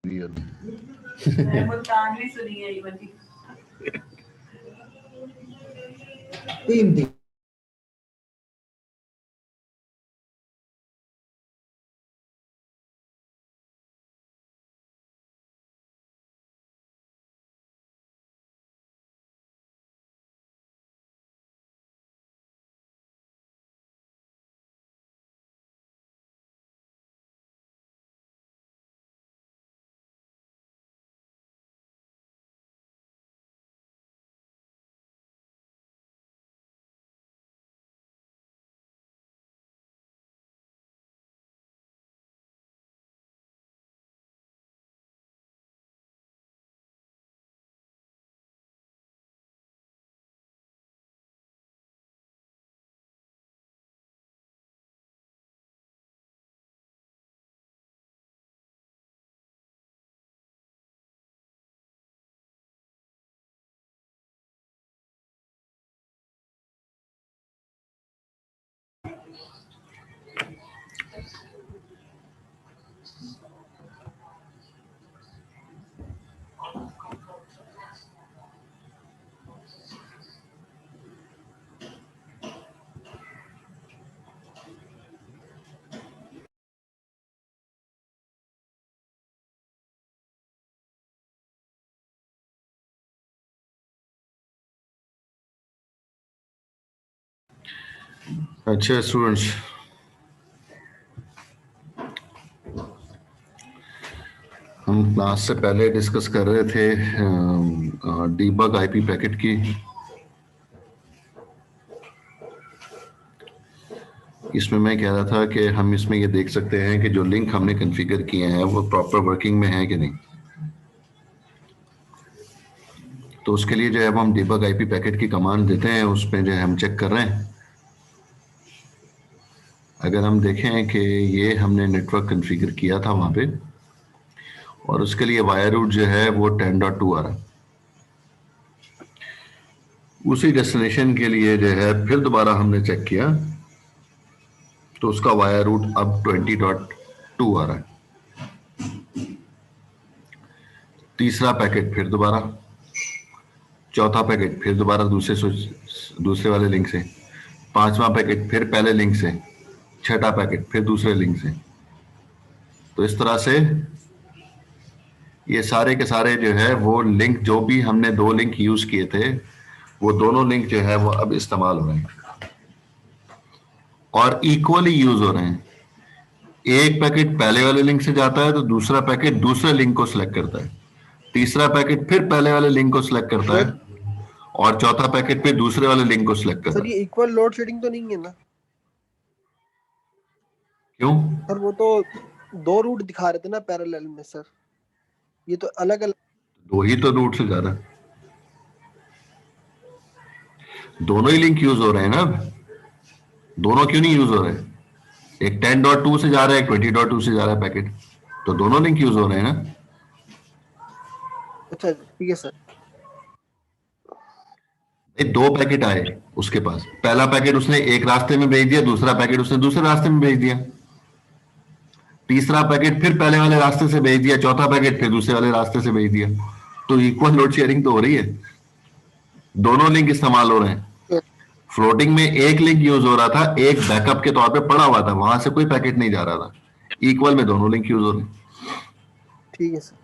मैं मुल्तान भी सुनी है ये वाली। तीन थी। अच्छा स्टूडेंट्स, हम क्लास से पहले डिस्कस कर रहे थे डीबग आईपी पैकेट की। इसमें मैं कह रहा था कि हम इसमें ये देख सकते हैं कि जो लिंक हमने कॉन्फ़िगर किए हैं वो प्रॉपर वर्किंग में है कि नहीं। तो उसके लिए जो है हम डीबग आईपी पैकेट की कमांड देते हैं, उसमें जो है हम चेक कर रहे हैं। अगर हम देखें कि ये हमने नेटवर्क कॉन्फ़िगर किया था वहां पे, और उसके लिए वायर रूट जो है वो 10.2 आ रहा है। उसी डेस्टिनेशन के लिए जो है फिर दोबारा हमने चेक किया तो उसका वायर रूट अब 20.2 आ रहा है। तीसरा पैकेट फिर दोबारा, चौथा पैकेट फिर दोबारा दूसरे वाले लिंक से, पांचवा पैकेट फिर पहले लिंक से, छठा पैकेट फिर दूसरे लिंक से। तो इस तरह से ये सारे के सारे जो है वो लिंक, जो भी हमने दो लिंक यूज किए थे, वो दोनों लिंक जो है वो अब इस्तेमाल हो रहे हैं और इक्वली यूज हो रहे हैं। एक पैकेट पहले वाले लिंक से जाता है तो दूसरा पैकेट दूसरे लिंक को सिलेक्ट करता है, तीसरा पैकेट फिर पहले वाले लिंक को सिलेक्ट करता है, और चौथा पैकेट फिर दूसरे वाले लिंक को सिलेक्ट करता सर है। ये इक्वल लोड शेडिंग तो नहीं है ना? क्यों? सर वो तो दो रूट दिखा रहे थे ना पैरेलल में सर, ये तो अलग अलग। दो ही तो रूट से जा रहा है, दोनों ही लिंक यूज हो रहे हैं ना। दोनों क्यों नहीं यूज हो रहे? एक 10.2 से जा रहा है, एक 20.2 से जा रहा है पैकेट, तो दोनों लिंक यूज हो रहे हैं ना। अच्छा ठीक है सर। दो पैकेट आए उसके पास, पहला पैकेट उसने एक रास्ते में भेज दिया, दूसरा पैकेट उसने दूसरे रास्ते में भेज दिया, तीसरा पैकेट फिर पहले वाले रास्ते से भेज दिया, चौथा पैकेट फिर दूसरे वाले रास्ते से भेज दिया। तो इक्वल लोड शेयरिंग तो हो रही है, दोनों लिंक इस्तेमाल हो रहे हैं। फ्लोटिंग में एक लिंक यूज हो रहा था, एक बैकअप के तौर पे पड़ा हुआ था, वहां से कोई पैकेट नहीं जा रहा था। इक्वल में दोनों लिंक यूज हो रहे हैं। ठीक है सर।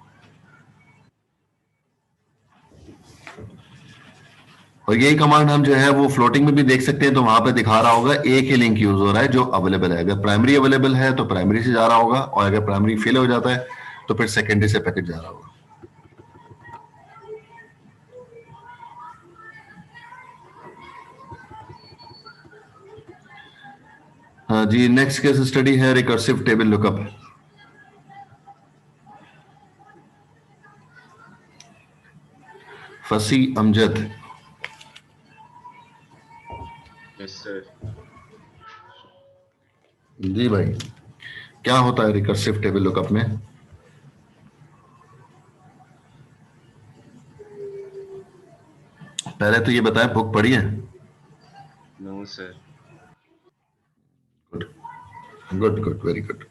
और यही कमांड हम जो है वो फ्लोटिंग में भी देख सकते हैं, तो वहां पे दिखा रहा होगा एक ही लिंक यूज हो रहा है जो अवेलेबल है। अगर प्राइमरी अवेलेबल है तो प्राइमरी से जा रहा होगा, और अगर प्राइमरी फेल हो जाता है तो फिर सेकेंडरी से पैकेट जा रहा होगा। हाँ जी, नेक्स्ट केस स्टडी है रिकर्सिव टेबल लुकअप। फसी अमजद। Yes sir. जी भाई, क्या होता है रिकर्सिव टेबल लुकअप में? पहले तो ये बताएं, बुक पढ़ी है? No sir. Good good good, very good,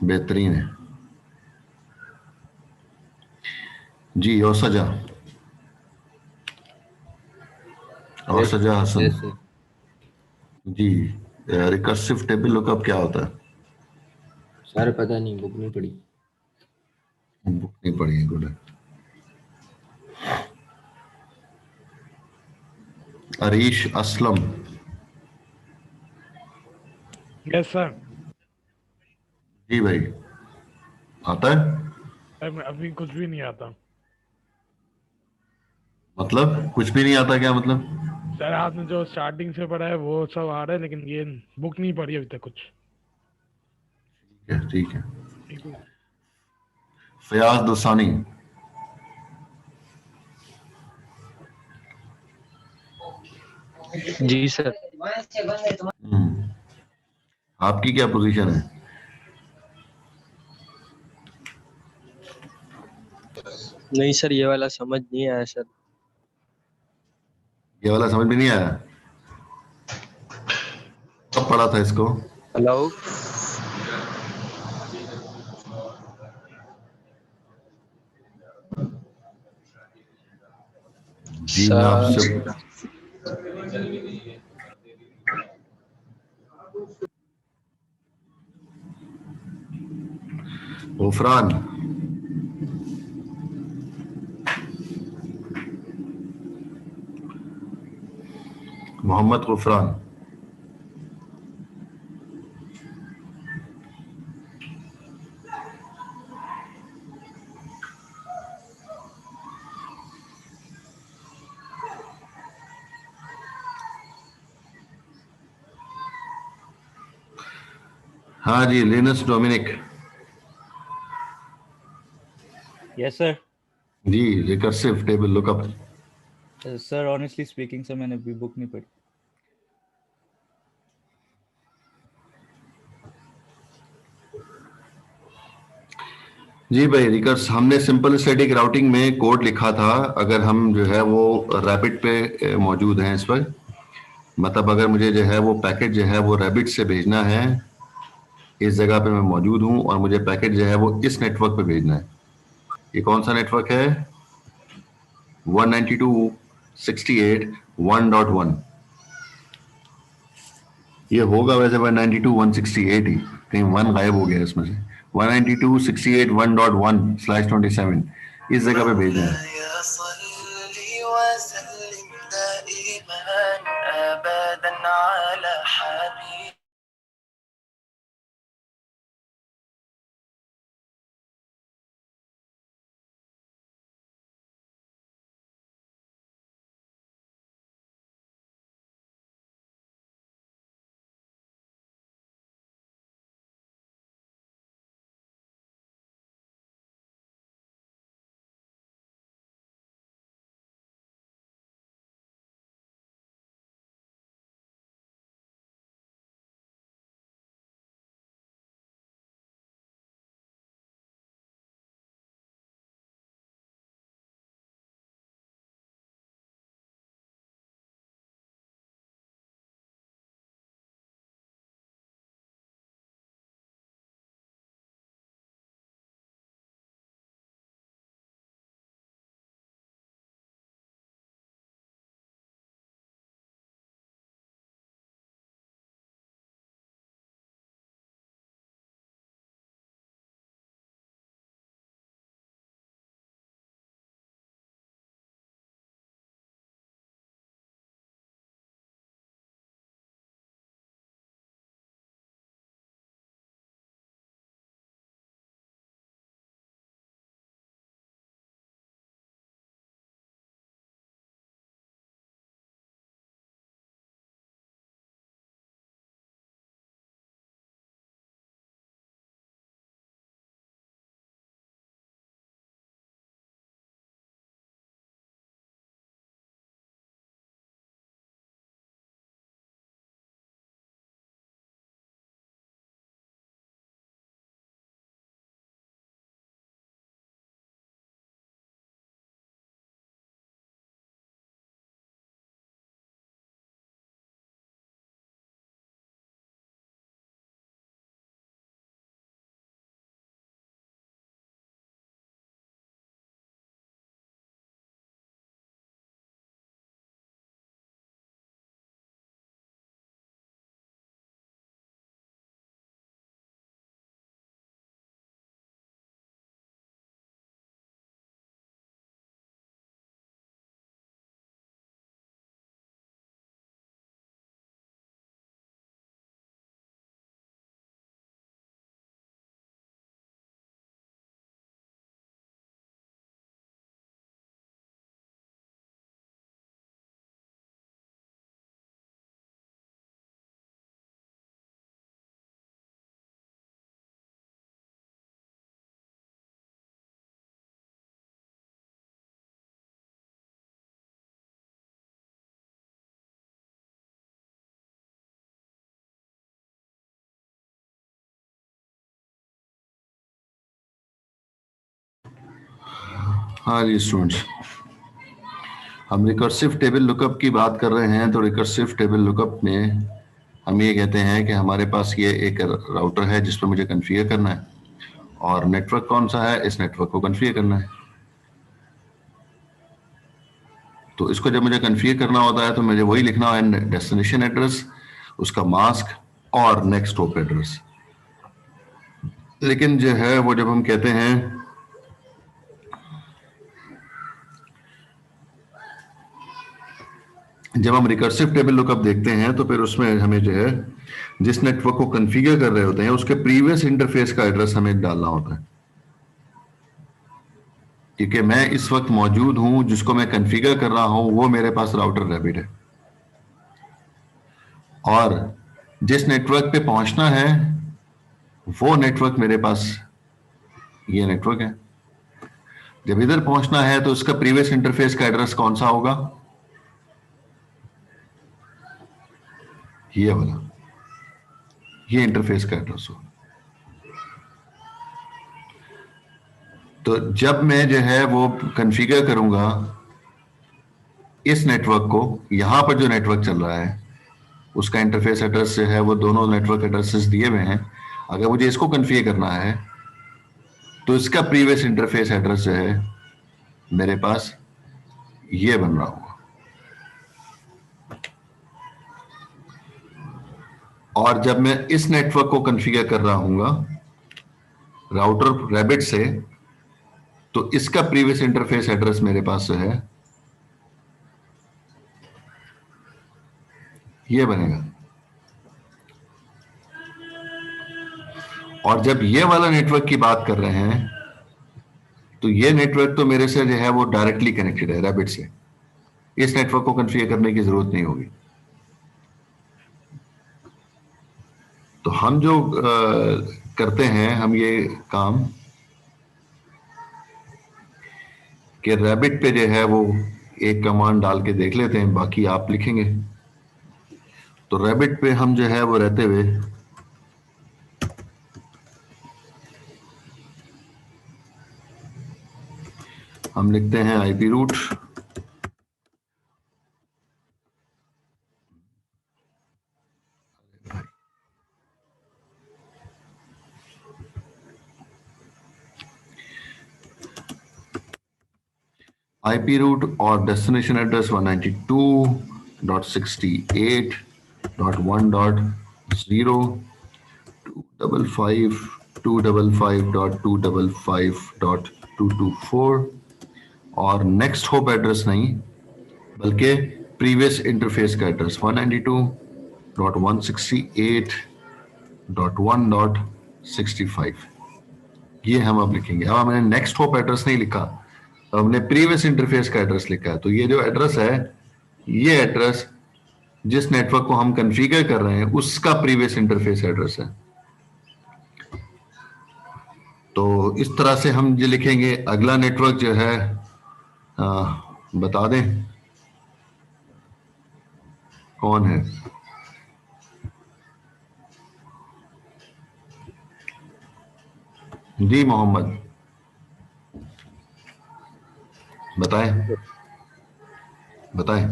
बेहतरीन है। जी, और सजा हसन। Yes sir. जी, रिकर्सिव टेबल लुकअप क्या होता है? सर पता नहीं, बुक नहीं पढ़ी। बुक नहीं पढ़ी है, गुड है। अरीश असलम। Yes sir. जी भाई, आता है? अभी कुछ भी नहीं आता मतलब कुछ भी नहीं आता, क्या मतलब? सर। आपने जो स्टार्टिंग से पढ़ा है वो सब आ रहा है, लेकिन ये बुक नहीं पढ़ी अभी तक कुछ। ठीक है। ठीक है। फयाज दोसानी। जी सर। हम्म, आपकी क्या पोजीशन है? नहीं सर, ये वाला समझ नहीं आया सर। ये वाला समझ में नहीं आया? कब पढ़ा था इसको? हेलो। जी मैं आपसे सर गुफरान। मोहम्मद गुफरान। हाँ जी, लिनस डोमिनिक। Yes sir. जी, recursive table lookup. Sir honestly speaking sir मैंने अभी बुक नहीं पढ़ी। जी भाई, रिकर्स हमने सिंपल स्टैटिक राउटिंग में कोड लिखा था। अगर हम जो है वो रैबिट पे मौजूद हैं इस वक्त, मतलब अगर मुझे जो है वो पैकेट जो है वो रैबिट से भेजना है, इस जगह पे मैं मौजूद हूं और मुझे पैकेट जो है वो इस नेटवर्क पे भेजना है। ये कौन सा नेटवर्क है? 192.168.1.1। ये होगा वैसे 192.168 ही, कहीं वन गायब हो गया इसमें से। 192.168.1.1/27 इस जगह पे भेजना है। हाँ जी स्टूडेंट्स, हम रिकर्सिव टेबल लुकअप की बात कर रहे हैं। तो रिकर्सिव टेबल लुकअप में हम ये कहते हैं कि हमारे पास ये एक राउटर है जिस पर मुझे कॉन्फ़िगर करना है, और नेटवर्क कौन सा है, इस नेटवर्क को कॉन्फ़िगर करना है। तो इसको जब मुझे कॉन्फ़िगर करना होता है तो मुझे वही लिखना है, डेस्टिनेशन एड्रेस, उसका मास्क और नेक्स्ट होप एड्रेस। लेकिन जो है वो जब हम कहते हैं जब हम रिकर्सिव टेबल लुकअप देखते हैं तो फिर उसमें हमें जो है जिस नेटवर्क को कॉन्फ़िगर कर रहे होते हैं उसके प्रीवियस इंटरफेस का एड्रेस हमें डालना होता है, क्योंकि मैं इस वक्त मौजूद हूं, जिसको मैं कॉन्फ़िगर कर रहा हूं वो मेरे पास राउटर रैबिट है, और जिस नेटवर्क पे पहुंचना है वो नेटवर्क मेरे पास ये नेटवर्क है। जब इधर पहुंचना है तो उसका प्रीवियस इंटरफेस का एड्रेस कौन सा होगा, ये वाला, ये इंटरफेस का एड्रेस होगा। तो जब मैं जो है वो कॉन्फ़िगर करूंगा इस नेटवर्क को, यहां पर जो नेटवर्क चल रहा है उसका इंटरफेस एड्रेस जो है वो दोनों नेटवर्क एड्रेसेस दिए हुए हैं। अगर मुझे इसको कॉन्फ़िगर करना है तो इसका प्रीवियस इंटरफेस एड्रेस जो है मेरे पास ये बन रहा होगा। और जब मैं इस नेटवर्क को कॉन्फ़िगर कर रहा हूंगा राउटर रैबिट से, तो इसका प्रीवियस इंटरफेस एड्रेस मेरे पास जो है ये बनेगा। और जब ये वाला नेटवर्क की बात कर रहे हैं तो ये नेटवर्क तो मेरे से जो है वो डायरेक्टली कनेक्टेड है रैबिट से, इस नेटवर्क को कॉन्फ़िगर करने की जरूरत नहीं होगी। तो हम जो करते हैं, हम ये काम कि रैबिट पे जो है वो एक कमांड डाल के देख लेते हैं, बाकी आप लिखेंगे। तो रैबिट पे हम जो है वो रहते हुए हम लिखते हैं आईपी रूट, आईपी रूट और डेस्टिनेशन एड्रेस 192.168.1.0.255.255.224 और नेक्स्ट होप एड्रेस नहीं बल्कि प्रीवियस इंटरफेस का एड्रेस 192.168.1.65, ये हम अब लिखेंगे। अब हमने नेक्स्ट होप एड्रेस नहीं लिखा, अब हमने प्रीवियस इंटरफेस का एड्रेस लिखा है। तो ये जो एड्रेस है, ये एड्रेस जिस नेटवर्क को हम कॉन्फ़िगर कर रहे हैं उसका प्रीवियस इंटरफेस एड्रेस है। तो इस तरह से हम ये लिखेंगे। अगला नेटवर्क जो है बता दें कौन है। जी मोहम्मद बताएं बताएं।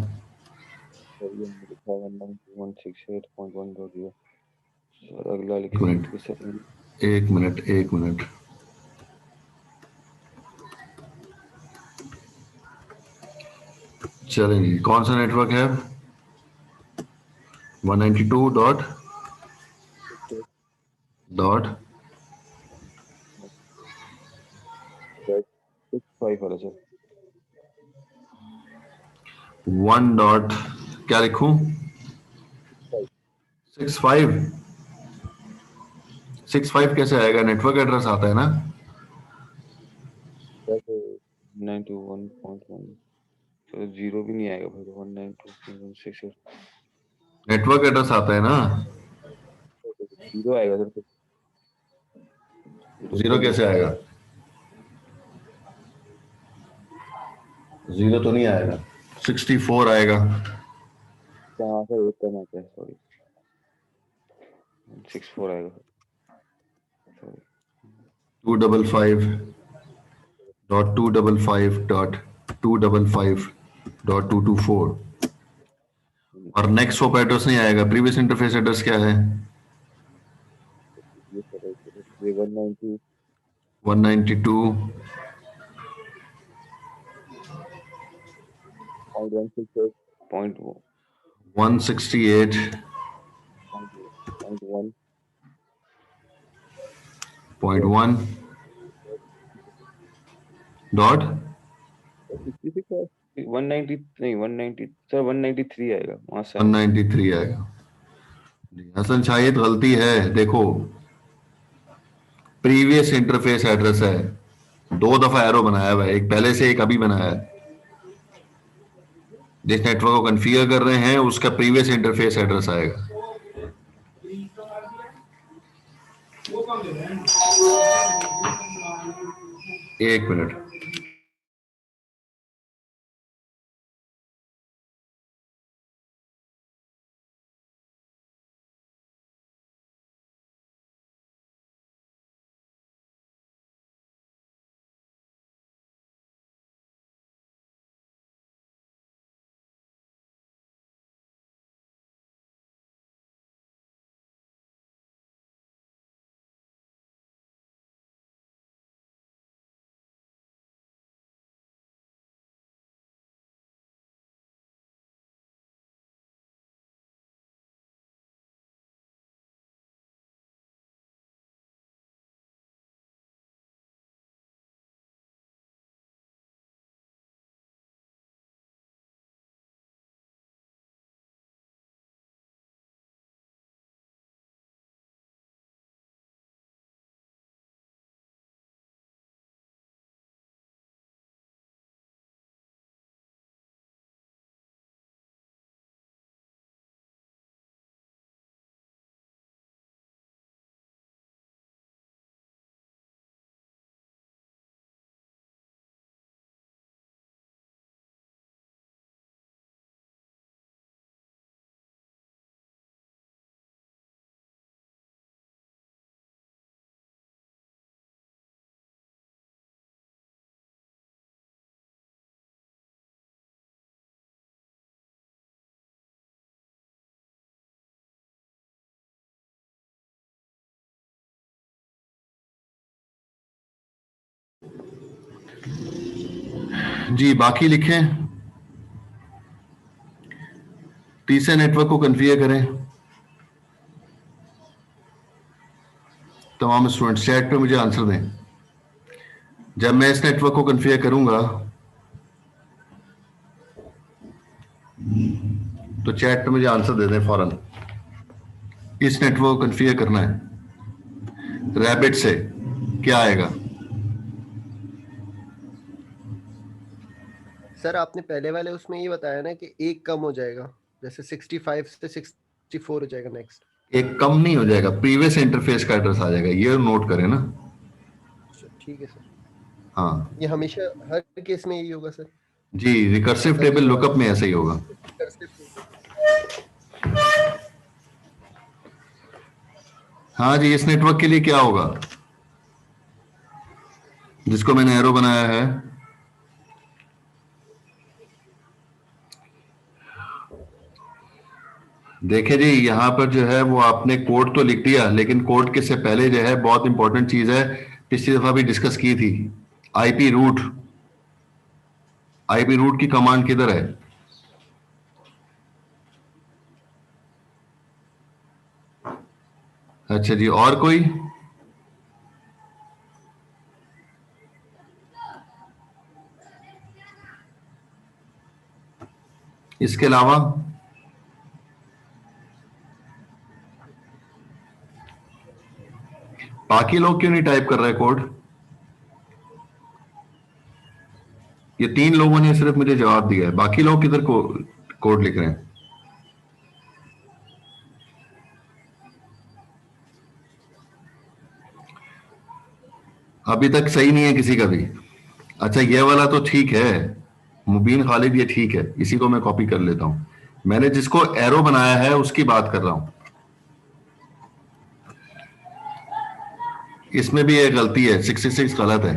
अगला एक मिनट एक मिनट। चलें जी, कौन सा नेटवर्क है? 192 डॉट 1 डॉट क्या लिखूं? 65 कैसे आएगा? नेटवर्क एड्रेस आता है ना। 191.1 तो जीरो भी नहीं आएगा फिर 192.168 नेटवर्क एड्रेस आता है ना। जीरो आएगा सर। जीरो कैसे आएगा? जीरो तो नहीं आएगा, 64 आएगा। कहाँ से एक करना है, सॉरी 64 आएगा। 255 .255.255.224 और नेक्स्ट होप एड्रेस नहीं आएगा। प्रीवियस इंटरफेस एड्रेस क्या है? ये सर ये 192 192.168.1 डॉट 190 नहीं 190 सर 193 आएगा वहां से 193 आएगा। हसन शायद गलती है, देखो प्रीवियस इंटरफेस एड्रेस है, 2 दफा एरो बनाया हुआ है, एक पहले से एक अभी बनाया है। जिस नेटवर्क को कॉन्फ़िगर कर रहे हैं उसका प्रीवियस इंटरफेस एड्रेस आएगा। एक मिनट, जी बाकी लिखें। तीसरे नेटवर्क को कॉन्फ़िगर करें। तमाम स्टूडेंट्स चैट पे मुझे आंसर दें। जब मैं इस नेटवर्क को कॉन्फ़िगर करूंगा तो चैट पे मुझे आंसर दे दें फौरन। इस नेटवर्क को कॉन्फ़िगर करना है रैबिट से, क्या आएगा? सर आपने पहले वाले उसमें ये बताया ना कि एक कम हो जाएगा, जैसे 65 से 64 हो जाएगा नेक्स्ट। एक कम नहीं हो जाएगा, प्रीवियस इंटरफेस का एड्रेस आ जाएगा, ये नोट करें ना। ठीक है सर। हाँ ये हमेशा हर केस में यही होगा सर? जी, रिकर्सिव टेबल लुकअप में ऐसा ही होगा। हाँ जी, इस नेटवर्क के लिए क्या होगा जिसको मैंने एरो बनाया है? देखें जी, यहां पर जो है वो आपने कोड तो लिख दिया, लेकिन कोड के से पहले जो है बहुत इंपॉर्टेंट चीज है, पिछली दफा भी डिस्कस की थी, आईपी रूट। आईपी रूट की कमांड किधर है? अच्छा जी, और कोई? इसके अलावा बाकी लोग क्यों नहीं टाइप कर रहे कोड? ये 3 लोगों ने सिर्फ मुझे जवाब दिया है, बाकी लोग किधर कोड लिख रहे हैं? अभी तक सही नहीं है किसी का भी। अच्छा, ये वाला तो ठीक है, मुबीन खालिद, ये ठीक है, इसी को मैं कॉपी कर लेता हूं। मैंने जिसको एरो बनाया है उसकी बात कर रहा हूं। इसमें भी एक गलती है, 66 गलत है।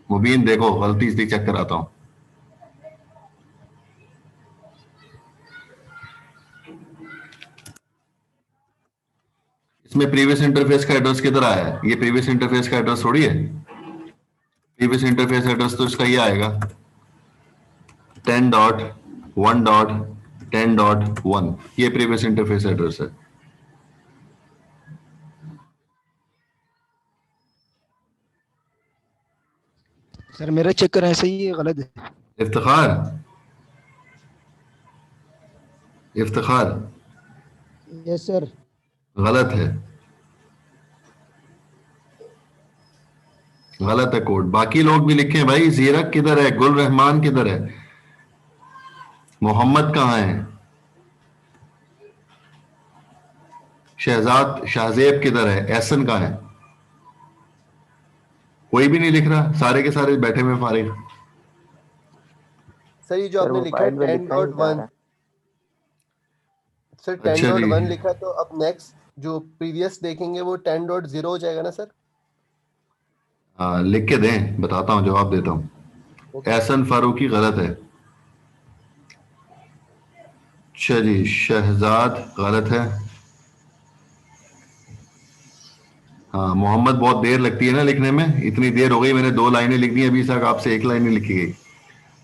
मुबीन देखो गलती इसलिए चेक कराता हूं। इसमें प्रीवियस इंटरफेस का एड्रेस किधर आया है? ये प्रीवियस इंटरफेस का एड्रेस थोड़ी है। प्रीवियस इंटरफेस एड्रेस तो इसका ये आएगा 10.1.10.1। ये प्रीवियस इंटरफेस एड्रेस है। सर मेरा चेक करें सही है गलत है? Iftikhar, Iftikhar yes sir. गलत है, गलत है कोड। बाकी लोग भी लिखे भाई। जीरक किधर है? गुल रहमान किधर है? मोहम्मद कहाँ है? शहजाद शाहजेब किधर है? एहसन कहाँ है? कोई भी नहीं लिख रहा, सारे के सारे बैठे हुए फारिग। सर ये जो आपने लिखा है 10.1 सर 10.1 लिखा, तो अब नेक्स्ट जो प्रीवियस देखेंगे वो 10.0 हो जाएगा ना सर? हाँ लिख के दें, बताता हूँ, जवाब देता हूँ। एहसन फारूकी गलत है। अच्छा जी, शहजाद गलत है। हाँ मोहम्मद बहुत देर लगती है ना लिखने में, इतनी देर हो गई, मैंने 2 लाइनें लिख दी अभी तक, आपसे 1 लाइन ही लिखी गई।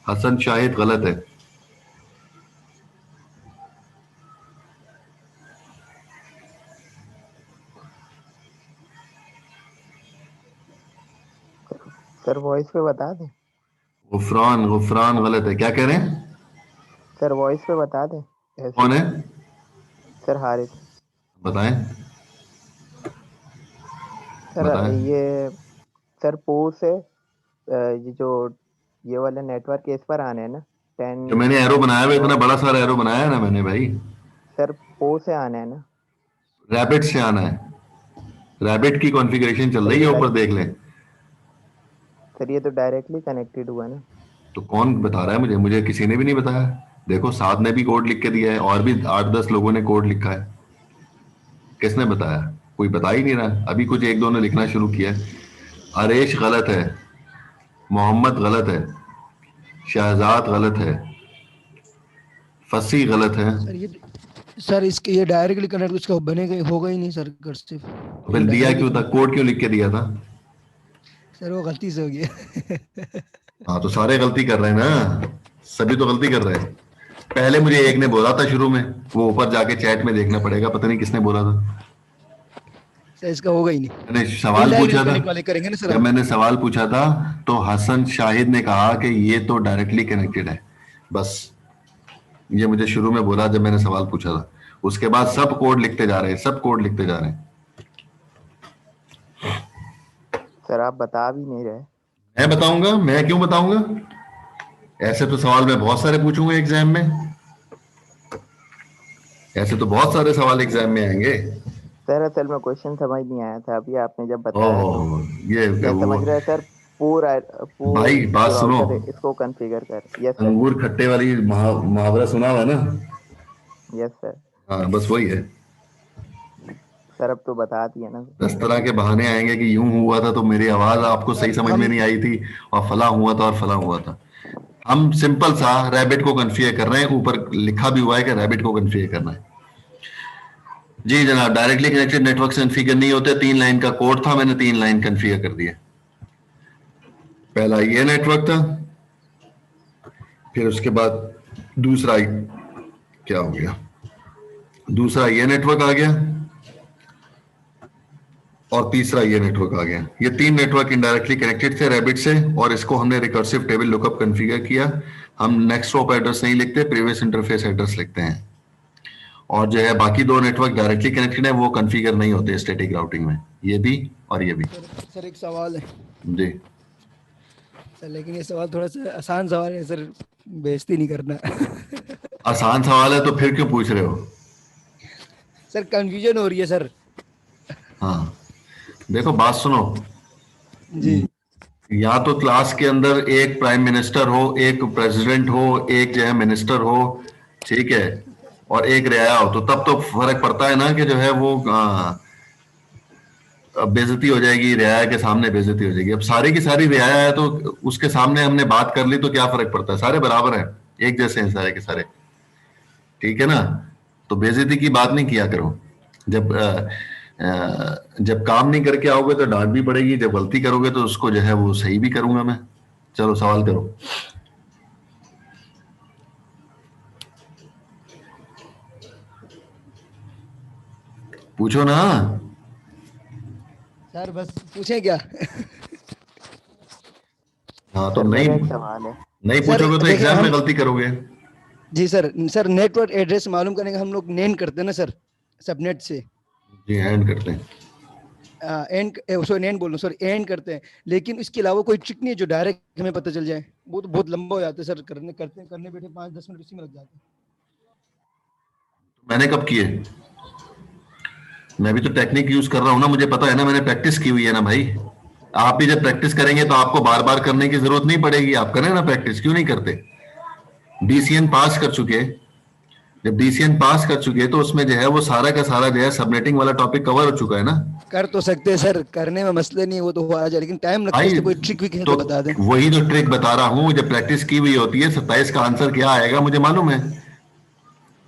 हसन शाहिद गलत है। सर वॉइस पे बता दें। गुफरान, गुफरान गलत है। क्या कह रहे हैं सर? वॉइस पे बता दें। कौन है? सर हारिस। बताएं सर बताएं। ये सर पोस है, ये जो ये वाला नेटवर्क इस पर आने है ना 10। जो मैंने एरो बनाया हुआ, इतना बड़ा सारा एरो बनाया है ना मैंने भाई। सर पो से आना है ना? रैबिट से आना है। रैबिट की कॉन्फ़िगरेशन चल रही है, ऊपर देख लें। सर ये तो डायरेक्टली कनेक्टेड हुआ ना। तो कौन बता रहा है मुझे? मुझे किसी ने भी नहीं बताया। देखो साथ ने भी कोड लिख के दिया है, और भी 8-10 लोगों ने कोड लिखा है। किसने बताया? कोई बता ही नहीं रहा। अभी कुछ 1-2 ने लिखना शुरू किया है। अरेश गलत है, मोहम्मद गलत है, शहजाद गलत है, फसी गलत है। सर इसके ये डायरेक्टली कनेक्ट उसका बनेगा, होगा ही नहीं सर कर्सिव। फिर दिया क्यों था? कोड क्यों लिख के दिया था? सर वो गलती से हो गया। हाँ तो सारे गलती कर रहे हैं ना, सभी तो गलती कर रहे हैं। पहले मुझे एक ने बोला था शुरू में, वो ऊपर जाके चैट में देखना पड़ेगा, पता नहीं किसने बोला था। सर इसका होगा ही नहीं। मैंने सवाल पूछा था, करेंगे ना सर। जब मैंने सवाल पूछा था तो हसन शाहिद ने कहा कि ये तो डायरेक्टली कनेक्टेड है। बस ये मुझे शुरू में बोला जब मैंने सवाल पूछा था। उसके बाद सब कोड लिखते जा रहे हैं, सब कोड लिखते जा रहे हैं। सर आप बता भी नहीं रहे। मैं बताऊंगा? मैं क्यों बताऊंगा? ऐसे तो सवाल मैं बहुत सारे पूछूंगा एग्जाम में, ऐसे तो बहुत सारे सवाल एग्जाम में आएंगे। सर असल में क्वेश्चन समझ नहीं आया था, अभी आपने जब बताया तो ये समझ रहे सर। पूरा भाई बात सुनो, इसको कॉन्फ़िगर कर। Yes sir. अंगूर खट्टे वाली मुहावरा सुना हुआ ना? Yes sir. हाँ बस वही है सर अब तो बता दिया ना। 10 तरह के बहाने आएंगे कि यूं हुआ था तो मेरी आवाज आपको सही समझ में नहीं आई थी, और फला हुआ था और फला हुआ था। हम सिंपल सा रैबिट को कन्फिगर कर रहे हैं, ऊपर लिखा भी हुआ है कि रैबिट को कन्फिगर करना है। जी जनाब, डायरेक्टली कनेक्टेड नेटवर्क से कन्फिगर नहीं होते। 3 लाइन का कोड था, मैंने 3 लाइन कन्फिगर कर दिया। पहला ये नेटवर्क था, फिर उसके बाद दूसरा क्या हो गया, दूसरा ये नेटवर्क आ गया, और तीसरा ये नेटवर्क आ गया। ये 3 नेटवर्क इनडायरेक्टली कनेक्टेड थे रैबिट से, और इसको हमने रिकर्सिव टेबल लुकअप कॉन्फ़िगर किया। हम नेक्स्ट हॉप एड्रेस नहीं लिखते, प्रीवियस इंटरफेस एड्रेस लिखते हैं। और जो है बाकी 2 नेटवर्क डायरेक्टली कनेक्टेड है, वो कॉन्फ़िगर नहीं होते स्टैटिक राउटिंग में, ये भी और ये भी। सर एक सवाल है जी सर, लेकिन ये सवाल थोड़ा सा आसान सवाल है सर, बेइज्जती नहीं करना। आसान सवाल है तो फिर क्यों पूछ रहे हो? सर कंफ्यूजन हो रही है सर। हाँ देखो बात सुनो जी, या तो क्लास के अंदर एक प्राइम मिनिस्टर हो, एक प्रेसिडेंट हो, एक जो है मिनिस्टर हो, ठीक है, और एक रियाया हो, तो तब तो फर्क पड़ता है ना कि जो है वो अब बेइज्जती हो जाएगी, रियाया के सामने बेइज्जती हो जाएगी। अब सारी की सारी रियाया है तो उसके सामने हमने बात कर ली तो क्या फर्क पड़ता है, सारे बराबर हैं, एक जैसे हैं सारे के सारे, ठीक है ना। तो बेइज्जती की बात नहीं किया करो। जब काम नहीं करके आओगे तो डांट भी पड़ेगी, जब गलती करोगे तो उसको जो है वो सही भी करूंगा मैं। चलो सवाल करो, पूछो ना। सर बस पूछे क्या? हाँ तो सर नहीं, मेरा एक सवाल है। नहीं सर पूछोगे तो देखिए एग्जाम में हम, गलती करोगे। जी सर, सर नेटवर्क एड्रेस मालूम करने का हम लोग नेन करते हैं ना सर, सबनेट से जी एंड करते हैं। एंड, सॉरी नेन बोल रहा हूँ, सॉरी एंड करते हैं। लेकिन इसके अलावा कोई ट्रिक नहीं है जो डायरेक्ट हमें पता चल जाए? वो तो बहुत लंबा हो जाता है सर, करने बैठे 5-10 मिनट इसी में लग जाते हैं। मैंने कब किए? मैं भी तो टेक्निक यूज कर रहा हूं ना, मुझे पता है ना, मैंने प्रैक्टिस की हुई है ना भाई। आप भी जब प्रैक्टिस करेंगे तो आपको बार बार करने की जरूरत नहीं पड़ेगी, आप करें ना प्रैक्टिस, क्यों नहीं करते? डीसीएन पास कर चुके, जब डीसीएन पास कर चुके तो उसमें जो है वो सारा का सारा जो है सबनेटिंग वाला टॉपिक कवर हो चुका है ना कर तो सकते हैं सर, करने में मसले नहीं है, वो तो आ जाए, लेकिन टाइम लगता है, भाई। इसलिए कोई ट्रिक विक है तो तो बता दें। वही तो ट्रिक बता रहा हूं, जब प्रैक्टिस की हुई होती है 27 का आंसर क्या आएगा मुझे मालूम है,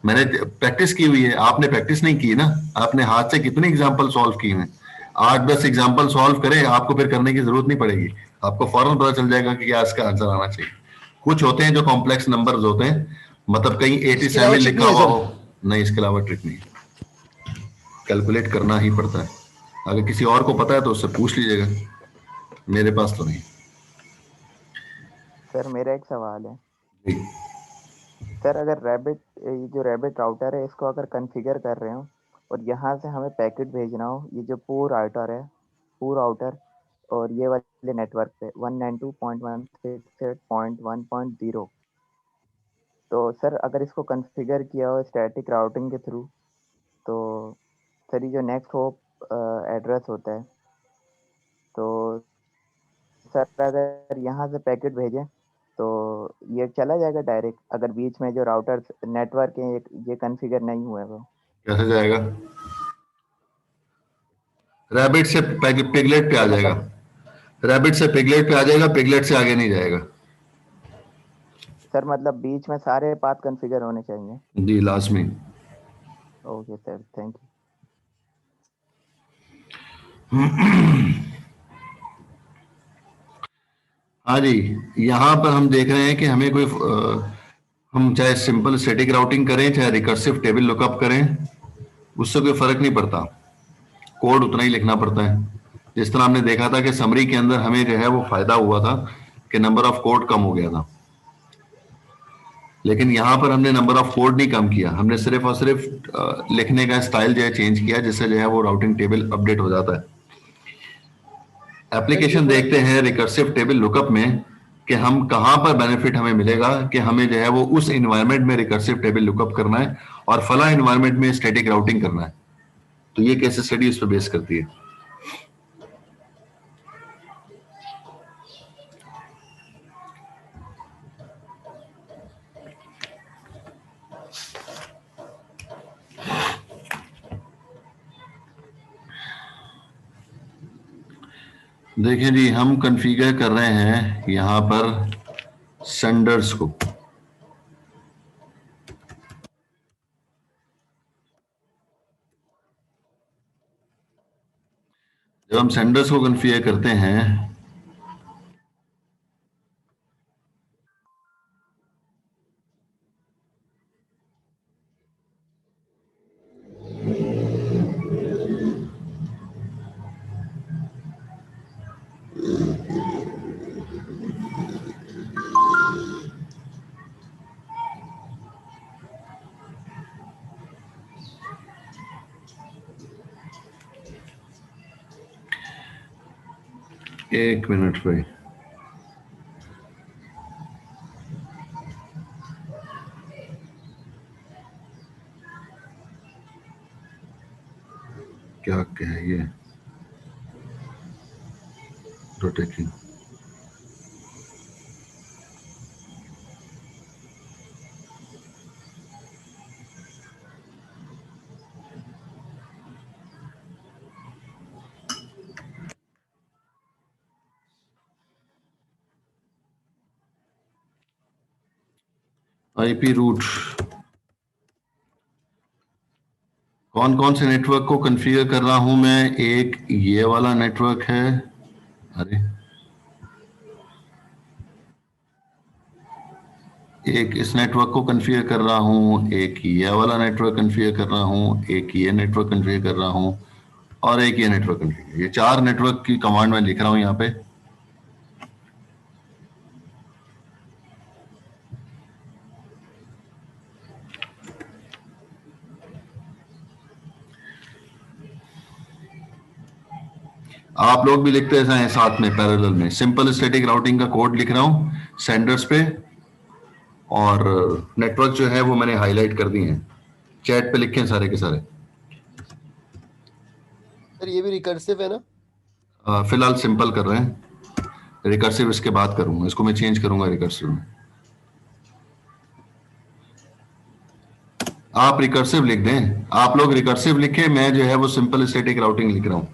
मैंने प्रैक्टिस की हुई है। आपने प्रैक्टिस नहीं की ना, आपने हाथ से कितने एग्जाम्पल सॉल्व किए हैं, 8-10 एग्जाम्पल सॉल्व करें, आपको फिर करने की जरूरत नहीं पड़ेगी, आपको फौरन पता चल जाएगा कि क्या इसका आंसर आना चाहिए। कुछ होते हैं जो कॉम्प्लेक्स नंबर्स होते हैं, मतलब कहीं इसके अलावा 87 ट्रिक लिखा नहीं है हुआ सर? हो, नहीं इसके अलावा ट्रिक नहीं, कैलकुलेट करना ही पड़ता है। अगर किसी और को पता है तो उससे पूछ लीजिएगा, मेरे पास तो नहीं। सर मेरा एक सवाल है। जी। सर अगर रैबिट, ये जो रैबिट राउटर है इसको अगर कॉन्फ़िगर कर रहे हो और यहाँ से हमें पैकेट भेजना हो, ये जो पूर राउटर है, पूर राउटर, और ये वाले नेटवर्क पे 192.168.1.0, तो सर अगर इसको कॉन्फ़िगर किया हो स्टैटिक राउटिंग के थ्रू, तो सर ये जो नेक्स्ट होप एड्रेस होता है, तो सर अगर यहाँ से पैकेट भेजें तो ये चला जाएगा डायरेक्ट, अगर बीच में जो राउटर नेटवर्क है ये कॉन्फ़िगर नहीं हुआ है वो? कैसे जाएगा? रैबिट से पिगलेट पे आ सर जाएगा, मतलब, रैबिट से पिगलेट पे आ जाएगा, पिगलेट से आगे नहीं जाएगा। सर मतलब बीच में सारे पाथ कॉन्फ़िगर होने चाहिए? जी लाजमी। Okay sir, thank you. हाँ जी, यहाँ पर हम देख रहे हैं कि हमें कोई हम चाहे सिंपल स्टैटिक राउटिंग करें चाहे रिकर्सिव टेबल लुकअप करें, उससे कोई फर्क नहीं पड़ता, कोड उतना ही लिखना पड़ता है। जिस तरह हमने देखा था कि समरी के अंदर हमें जो है वो फायदा हुआ था कि नंबर ऑफ कोड कम हो गया था, लेकिन यहाँ पर हमने नंबर ऑफ कोड नहीं कम किया, हमने सिर्फ और सिर्फ लिखने का स्टाइल जो है चेंज किया, जिससे जो है वो राउटिंग टेबल अपडेट हो जाता है। एप्लीकेशन देखते हैं रिकर्सिव टेबल लुकअप में कि हम कहां पर बेनिफिट हमें मिलेगा कि हमें जो है वो उस एनवायरनमेंट में रिकर्सिव टेबल लुकअप करना है और फला एनवायरनमेंट में स्टैटिक राउटिंग करना है। तो ये केस स्टडी उस पर बेस करती है। देखिए जी, हम कॉन्फ़िगर कर रहे हैं यहां पर सेंडर्स को। जब हम सेंडर्स को कॉन्फ़िगर करते हैं एक मिनट भाई, क्या कहिए रोटेटिंग, आईपी रूट, कौन कौन से नेटवर्क को कॉन्फ़िगर कर रहा हूं मैं? एक ये वाला नेटवर्क है, अरे एक इस नेटवर्क को कॉन्फ़िगर कर रहा हूं, एक ये वाला नेटवर्क कॉन्फ़िगर कर रहा हूं, एक ये नेटवर्क कॉन्फ़िगर कर रहा हूं, और एक ये नेटवर्क कॉन्फ़िगर। ये 4 नेटवर्क की कमांड मैं लिख रहा हूं यहाँ पे। आप लोग भी लिखते हैं साथ में पैरेलल में। सिंपल स्टैटिक राउटिंग का कोड लिख रहा हूं सेंडर्स पे, और नेटवर्क जो है वो मैंने हाईलाइट कर दिए हैं, चैट पे लिखे हैं सारे के सारे। सर ये भी रिकर्सिव है ना? फिलहाल सिंपल कर रहे हैं, रिकर्सिव इसके बाद करूंगा, इसको मैं चेंज करूंगा रिकर्सिव में। आप रिकर्सिव लिख दें, आप लोग रिकर्सिव लिखे, मैं जो है वो सिंपल स्टैटिक राउटिंग लिख रहा हूं।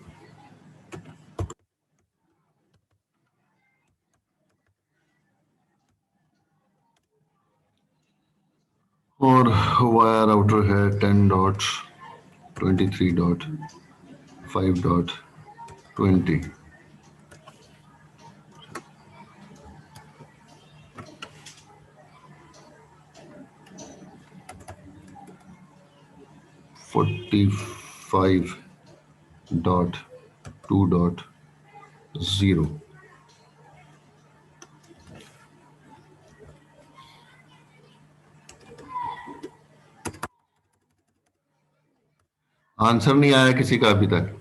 और वाया राउटर है 10.23.5.20। $45.2.0। आंसर नहीं आया किसी का अभी तक?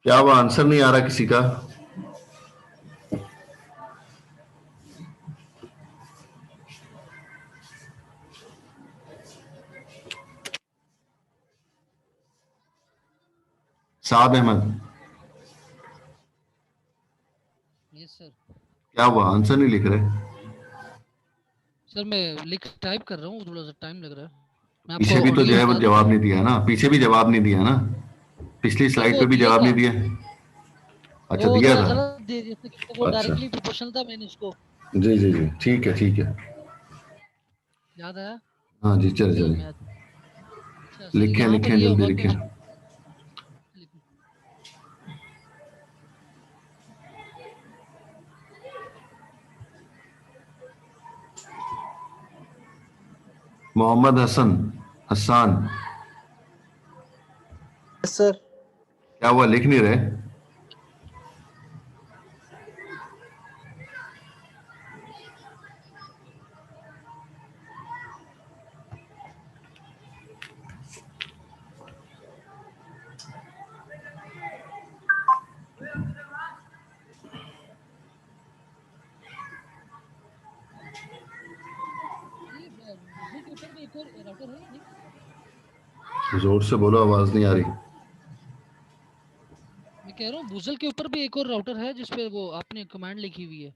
क्या वो आंसर नहीं आ रहा किसी का? साद अहमद, यस सर। क्या वो आंसर नहीं लिख रहे? सर मैं टाइप कर रहा हूँ, थोड़ा सा टाइम लग रहा है। मैं पीछे आपको भी तो जो है वो ऑडियो जवाब नहीं दिया ना, पीछे भी जवाब नहीं दिया ना, पिछली स्लाइड पे भी दिया जवाब था। नहीं दिया। अच्छा वो दिया थोड़ा था, गलत दे दिया था, क्योंकि वो अच्छा डायरेक्टली प्रोपोर्शनल था, मैंने उसको जी जी जी, ठीक है ठीक है, याद आया। हाँ जी चल नहीं चले, मैं अच्छा सर, लिखें यहाँ पर लिखें ये जल्दी होगा कि लिखें। मोहम्मद हसन सर क्या हुआ, लिख नहीं रहे? बुजल के ऊपर भी एक और राउटर है नहीं? जोर से बोलो, आवाज नहीं आ रही। मैं कह रहा हूँ बुजल के ऊपर भी एक और राउटर है जिसपे वो आपने कमांड लिखी हुई है।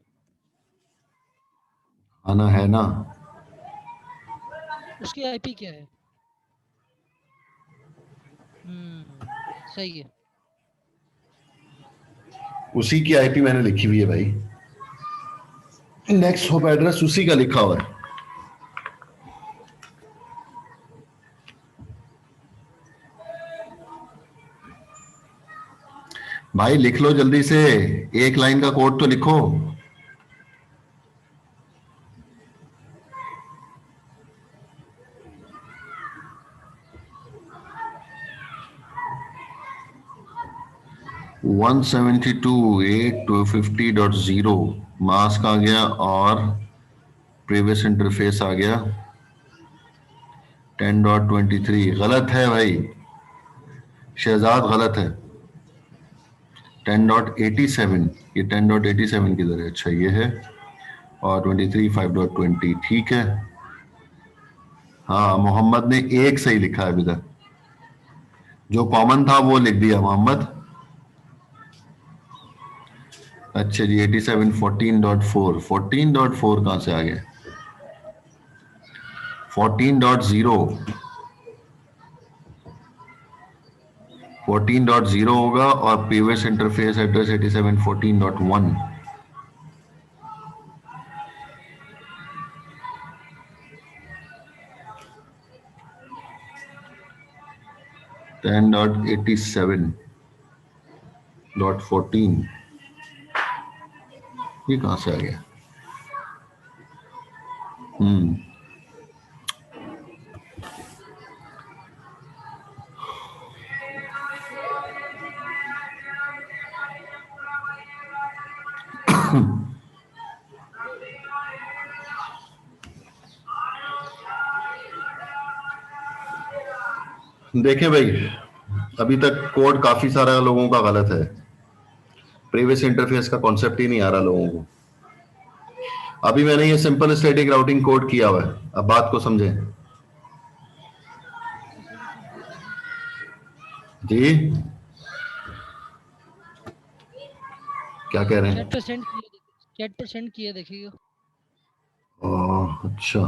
आना है ना? उसकी आईपी क्या है? सही है। उसी की आईपी मैंने लिखी हुई है भाई, नेक्स्ट होप एड्रेस उसी का लिखा हुआ है। भाई लिख लो जल्दी से, एक लाइन का कोड तो लिखो। वन 172.8.50.0 मास्क आ गया और प्रीवियस इंटरफेस आ गया। 10.23 गलत है भाई, शहजाद गलत है। 10.87, ये 10.87 किधर है? अच्छा ये है, और 23 5.20 ठीक है। हाँ मोहम्मद ने एक सही लिखा है अभी तक, जो कॉमन था वो लिख दिया मोहम्मद। अच्छा जी 87 14.4, 14.4 कहां से आ गया? 14.0, 14.0 होगा, और पीवीएस इंटरफेस एड्रेस 87 14.1। $10.87.14 ये कहां से आ गया? देखें भाई, अभी तक कोड काफी सारा लोगों का गलत है, प्रीवियस इंटरफेस का कॉन्सेप्ट ही नहीं आ रहा लोगों को। अभी मैंने ये सिंपल स्टैटिक राउटिंग कोड किया हुआ है, अब बात को समझें जी। क्या कह रहे हैं? चैट पर सेंड किया देखिएगा। अच्छा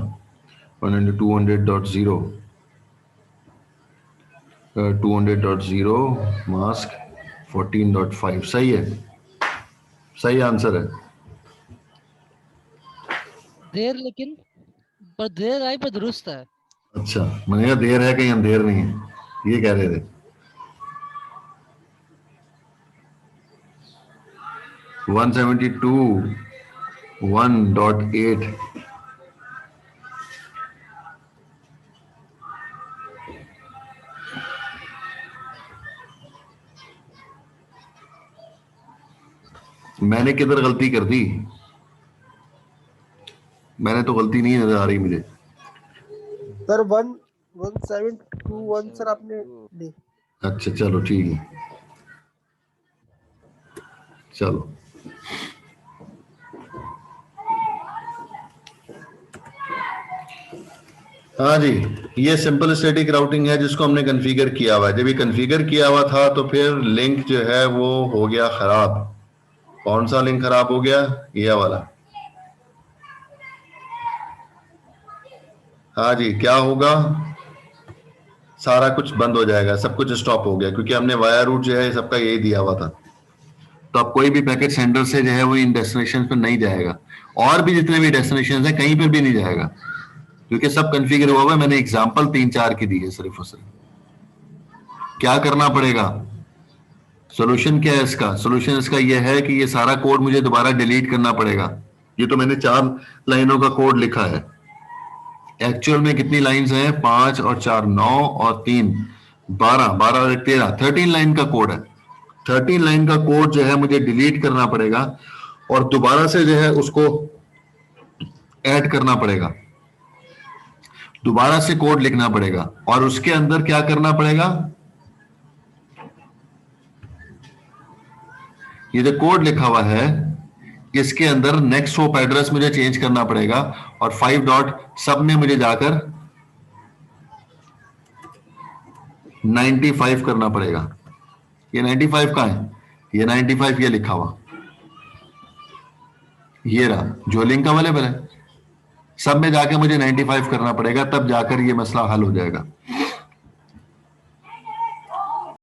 192.100 200.0 मास्क 14.5 सही है, सही आंसर है। देर लेकिन पर देर आई पर दुरुस्त है। अच्छा मैंने कहा देर है कहीं अंधेर नहीं है, ये कह रहे थे। वन 1.8 मैंने किधर गलती कर दी? मैंने तो गलती नहीं नजर आ रही मुझे। सर 1721 सर आपने दी। अच्छा चलो ठीक है, चलो हाँ जी, ये सिंपल स्टैटिक राउटिंग है जिसको हमने कॉन्फ़िगर किया हुआ है। जब ये कॉन्फ़िगर किया हुआ था तो फिर लिंक जो है वो हो गया खराब। कौन सा लिंक खराब हो गया? ये वाला। हाँ जी, क्या होगा? सारा कुछ बंद हो जाएगा, सब कुछ स्टॉप हो गया, क्योंकि हमने वाया रूट जो है सबका यही दिया हुआ था। तो अब कोई भी पैकेट सेंडर से जो है वो इन डेस्टिनेशन पर नहीं जाएगा, और भी जितने भी डेस्टिनेशन है कहीं पर भी नहीं जाएगा, क्योंकि सब कॉन्फ़िगर हुआ हुआ है। मैंने एग्जांपल 3-4 की दी है सिर्फ और सिर्फ। क्या करना पड़ेगा? सॉल्यूशन क्या है इसका? सॉल्यूशन इसका यह है कि ये सारा कोड मुझे दोबारा डिलीट करना पड़ेगा। ये तो मैंने 4 लाइनों का कोड लिखा है, एक्चुअल में कितनी लाइंस हैं? 5 और 4 9 और 3 12, 12 और 13 13 लाइन का कोड है। 13 लाइन का कोड जो है मुझे डिलीट करना पड़ेगा और दोबारा से जो है उसको ऐड करना पड़ेगा, दोबारा से कोड लिखना पड़ेगा, और उसके अंदर क्या करना पड़ेगा? ये जो कोड लिखा हुआ है इसके अंदर नेक्स्ट होप एड्रेस मुझे चेंज करना पड़ेगा, और 5 डॉट सब में मुझे जाकर 95 करना पड़ेगा। ये 95 कहां है? ये 95 ये लिखा हुआ, ये रहा जो लिंक अवेलेबल है। सब में जाके मुझे 95 करना पड़ेगा, तब जाकर ये मसला हल हो जाएगा।